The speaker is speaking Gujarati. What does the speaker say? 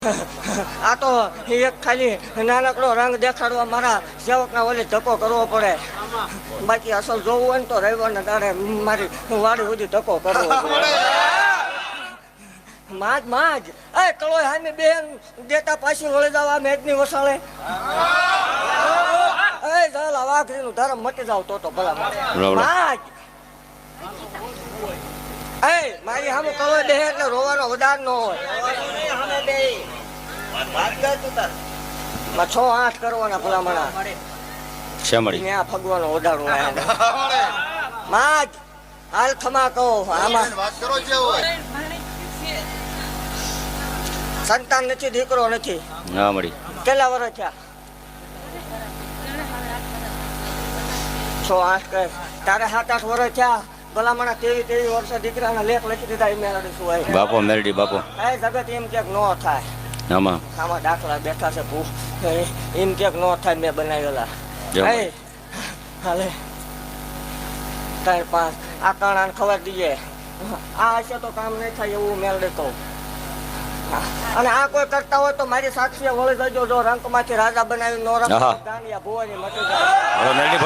આ તો એક ખાલી નાનકડો રંગ દેખાડવા મારા સેવકના ઓલે ધક્કો કરવો પડે. બાકી અસલ જોવું હોય ને તો રવિવારના તારે મારી વાડી સુધી ધક્કો કરવો પડે. માજ એ કળો હામે બેન દેતા પાછી વળી જાવ આ મેદની વસાળે. એ ચાલ વાઘરીનું ધર્મ મટી જાવ તો ભલા માજ. એ મારી સામે કળો બે એટલે રોવાનો વધાર ન હોય. 6-8 કરવાના ભલામણા ત્યાં ફગવાનો વધારો માજ હાલ ખમા કહો. આમાં સંતાન નથી, દીકરો નથી. કેટલા વર્ષ થયા? 6-8 કહે તારે 7-8 વર્ષ થયા ભલામણા 23 વર્ષે દીકરાના લેખ લખી દીધા. એ મેળવી શું હોય બાપો મેળડી બાપો. એ જગત એમ ક્યાંક ન થાય. આમાં દાખલા બેઠા છે એમ ક્યાંક ન થાય. મેં બનાવેલા હાલે 4-5 આ કાણાને ખબર દીજે. આ હશે તો કામ નહીં થાય એવું મેળવી કહું. અને આ કોઈ કરતા હોય તો મારી સાક્ષી વળી જજો. જો રંકમાંથી રાજા બનાવી નો રંક ભુવાની મટી જાય.